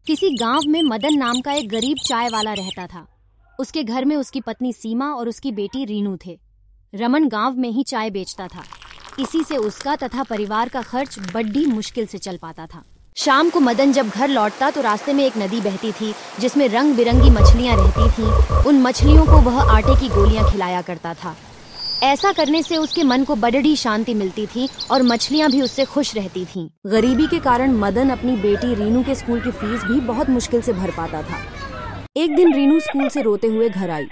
किसी गांव में मदन नाम का एक गरीब चाय वाला रहता था। उसके घर में उसकी पत्नी सीमा और उसकी बेटी रीनू थे। रमन गांव में ही चाय बेचता था। इसी से उसका तथा परिवार का खर्च बड़ी मुश्किल से चल पाता था। शाम को मदन जब घर लौटता तो रास्ते में एक नदी बहती थी जिसमें रंग बिरंगी मछलियां रहती थीं। उन मछलियों को वह आटे की गोलियां खिलाया करता था। ऐसा करने से उसके मन को बड़ी शांति मिलती थी और मछलियां भी उससे खुश रहती थीं। गरीबी के कारण मदन अपनी बेटी रीनू के स्कूल की फीस भी बहुत मुश्किल से भर पाता था। एक दिन रीनू स्कूल से रोते हुए घर आई।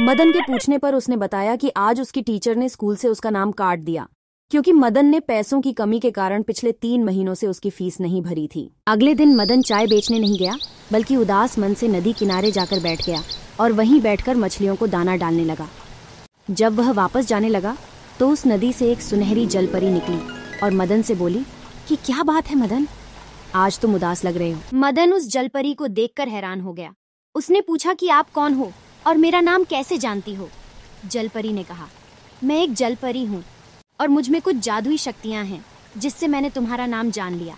मदन के पूछने पर उसने बताया कि आज उसकी टीचर ने स्कूल से उसका नाम काट दिया क्योंकि मदन ने पैसों की कमी के कारण पिछले 3 महीनों से उसकी फीस नहीं भरी थी। अगले दिन मदन चाय बेचने नहीं गया बल्कि उदास मन से नदी किनारे जाकर बैठ गया और वहीं बैठकर मछलियों को दाना डालने लगा। जब वह वापस जाने लगा तो उस नदी से एक सुनहरी जलपरी निकली और मदन से बोली कि क्या बात है मदन, आज तुम उदास लग रहे हो। मदन उस जलपरी को देखकर हैरान हो गया। उसने पूछा कि आप कौन हो और मेरा नाम कैसे जानती हो। जलपरी ने कहा, मैं एक जलपरी हूँ और मुझ में कुछ जादुई शक्तियाँ हैं जिससे मैंने तुम्हारा नाम जान लिया।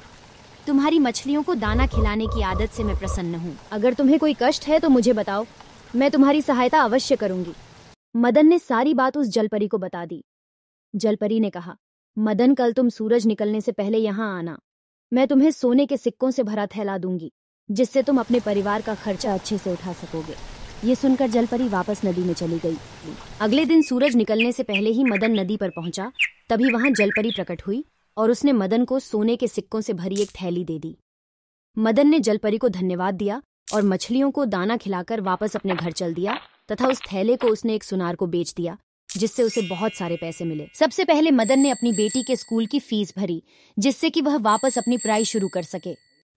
तुम्हारी मछलियों को दाना खिलाने की आदत से मैं प्रसन्न हूँ। अगर तुम्हें कोई कष्ट है तो मुझे बताओ, मैं तुम्हारी सहायता अवश्य करूंगी। मदन ने सारी बात उस जलपरी को बता दी। जलपरी ने कहा, मदन कल तुम सूरज निकलने से पहले यहाँ आना। मैं तुम्हें सोने के सिक्कों से भरा थैला दूंगी जिससे तुम अपने परिवार का खर्चा अच्छे से उठा सकोगे। ये सुनकर जलपरी वापस नदी में चली गई। अगले दिन सूरज निकलने से पहले ही मदन नदी पर पहुंचा। तभी वहां जलपरी प्रकट हुई और उसने मदन को सोने के सिक्कों से भरी एक थैली दे दी। मदन ने जलपरी को धन्यवाद दिया और मछलियों को दाना खिलाकर वापस अपने घर चल दिया तथा उस थैले को उसने एक सुनार को बेच दिया जिससे उसे बहुत सारे पैसे मिले। सबसे पहले मदन ने अपनी बेटी के स्कूल की फीस भरी जिससे कि वह वापस अपनी पढ़ाई शुरू कर सके।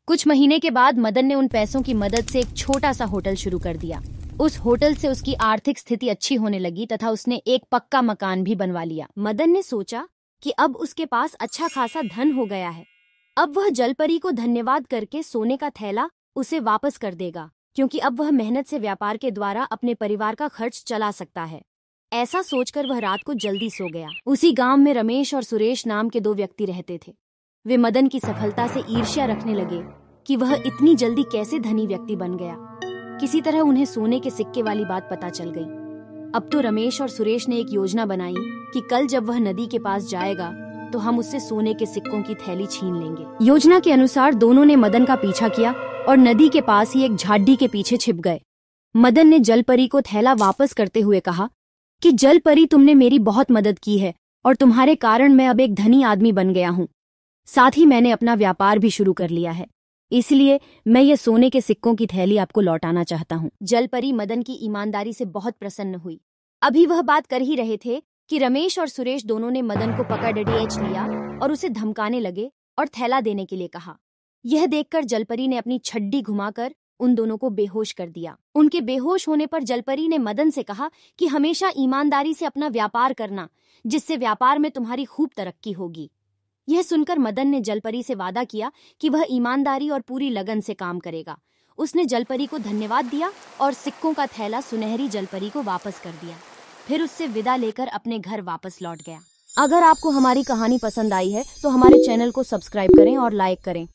कुछ महीने के बाद मदन ने उन पैसों की मदद से एक छोटा सा होटल शुरू कर दिया। उस होटल से उसकी आर्थिक स्थिति अच्छी होने लगी तथा उसने एक पक्का मकान भी बनवा लिया। मदन ने सोचा कि अब उसके पास अच्छा खासा धन हो गया है। अब वह जलपरी को धन्यवाद करके सोने का थैला उसे वापस कर देगा क्योंकि अब वह मेहनत से व्यापार के द्वारा अपने परिवार का खर्च चला सकता है। ऐसा सोचकर वह रात को जल्दी सो गया। उसी गांव में रमेश और सुरेश नाम के 2 व्यक्ति रहते थे। वे मदन की सफलता से ईर्ष्या रखने लगे कि वह इतनी जल्दी कैसे धनी व्यक्ति बन गया। किसी तरह उन्हें सोने के सिक्के वाली बात पता चल गई। अब तो रमेश और सुरेश ने एक योजना बनाई कि कल जब वह नदी के पास जाएगा तो हम उससे सोने के सिक्कों की थैली छीन लेंगे। योजना के अनुसार दोनों ने मदन का पीछा किया और नदी के पास ही एक झाड़ी के पीछे छिप गए। मदन ने जलपरी को थैला वापस करते हुए कहा कि जलपरी, तुमने मेरी बहुत मदद की है और तुम्हारे कारण मैं अब एक धनी आदमी बन गया हूँ। साथ ही मैंने अपना व्यापार भी शुरू कर लिया है, इसलिए मैं ये सोने के सिक्कों की थैली आपको लौटाना चाहता हूँ। जलपरी मदन की ईमानदारी से बहुत प्रसन्न हुई। अभी वह बात कर ही रहे थे कि रमेश और सुरेश दोनों ने मदन को पकड़ लिया और उसे धमकाने लगे और थैला देने के लिए कहा। यह देखकर जलपरी ने अपनी छड्डी घुमाकर उन दोनों को बेहोश कर दिया। उनके बेहोश होने पर जलपरी ने मदन से कहा कि हमेशा ईमानदारी से अपना व्यापार करना, जिससे व्यापार में तुम्हारी खूब तरक्की होगी। यह सुनकर मदन ने जलपरी से वादा किया कि वह ईमानदारी और पूरी लगन से काम करेगा। उसने जलपरी को धन्यवाद दिया और सिक्कों का थैला सुनहरी जलपरी को वापस कर दिया। फिर उससे विदा लेकर अपने घर वापस लौट गया। अगर आपको हमारी कहानी पसंद आई है तो हमारे चैनल को सब्सक्राइब करें और लाइक करें।